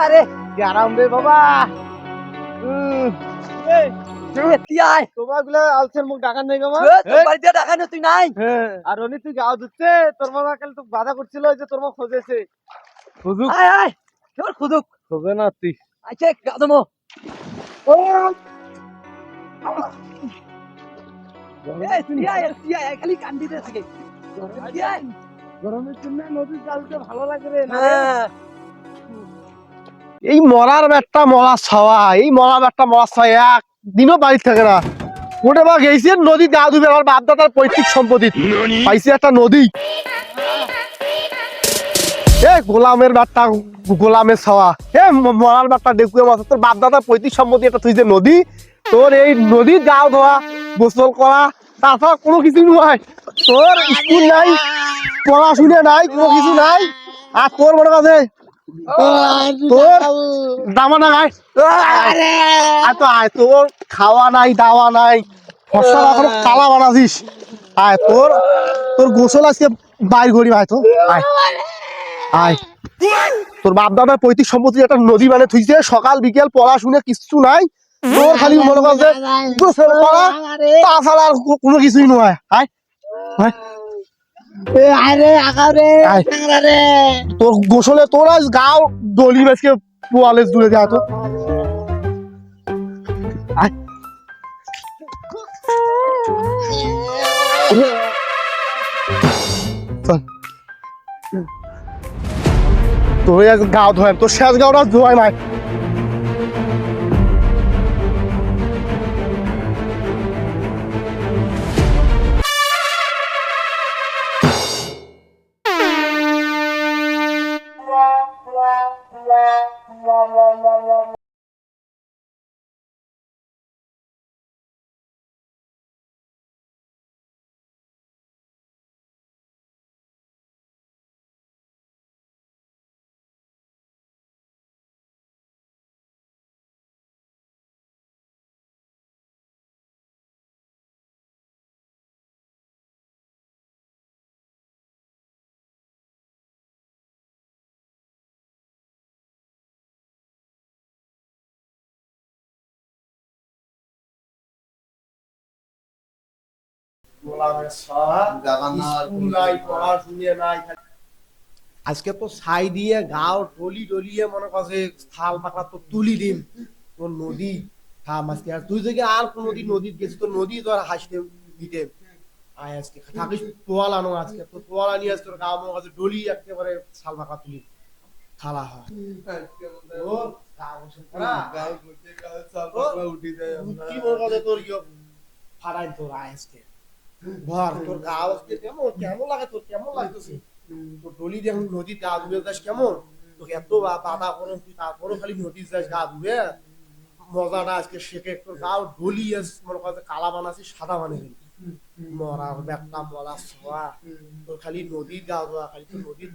আরে কি আরাম রে বাবা। তোমার গুলা আলসের মুখ ডাকার নেই গো তোর বাড়িতে টাকা নেই, তুই নাই। আর রনি তুই গাও দিচ্ছে তোর মা কাল তো বাধা করছিল যে তোর মা খোঁজেছে খুঁজুক আয় আয় তোর খুদুক খোঁজে না তুই আচ্ছা কাদমো খালি কান্দিতে থাকে। গরমের জন্য নদীর জলটা ভালো লাগে রে হ্যাঁ এই মরার একটা মরা ছাওয়া এই মরার একটা মরা ছাওয়া একদিনও বাড়ি থাকে না ওটা বা গেছে নদী গা ধুবে আমার বাপ দাদার পৈতৃক সম্পত্তি পাইছে একটা নদী এ গোলামের বাট্টা গোলামের ছাওয়া এ মরার বাট্টা দেখুয়ে মাছ তোর বাপ দাদার পৈতৃক সম্পত্তি একটা তুই যে নদী তোর এই নদীর গা ধোয়া গোসল করা তাছাড়া কোনো কিছু নয় তোর স্কুল নাই পড়াশুনে নাই কোনো কিছু নাই আর তোর মনে কাছে তোর দামা নাই আর তো আয় তোর খাওয়া নাই দাওয়া নাই ফসল এখন কালা বানাছিস আয় তোর তোর গোসল আজকে বাইর করি ভাই তো আয় আয় তোর বাপ দাদার পৈতৃক সম্পত্তি একটা নদী মানে থুইছে সকাল বিকেল পড়াশুনে কিছু নাই তোর খালি মনে কর যে গোসল করা তাছাড়া আর কোনো কিছুই নয় আয় আয় তোর গোসলে তোর আজ গাও দলি আজকে পোয়ালে জুড়ে যায় তো তোর আজ গাও ধোয় তোর শেষ গাওটা ধোয় নাই আজকে তো ছাই দিয়ে গাও টলি টলিয়ে মনে করছে থাল পাকড়া তো তুলি দিন তোর নদী থাম আজকে আর তুই যদি আর কোনোদিন নদী গেছিস তোর নদী তোর হাসতে দিতে আয় আজকে থাকিস তোয়াল আনো আজকে তো তোয়াল আনি আজকে তোর গাও মনে করছে ডলি একেবারে ছাল পাকড়া তুলি থালা হয় কি মনে করছে তোর ফাড়াই তোর আয় আজকে ভর তোর গাও আজকে কেমন কেমন লাগে তোর কেমন লাগতেছে তোর ডলি দিয়ে নদীর গা ধুয়ে যাস কেমন তোকে এত বাধা করো তুই তারপরও খালি নদীর যাস গা ধুয়ে মজাটা আজকে শেখে তোর গাও ডলি মনে করছে কালা বানাচ্ছি সাদা বানিয়ে দিলি মরার ব্যাগটা মরা ছোয়া তোর খালি নদীর গা ধোয়া খালি তোর নদীর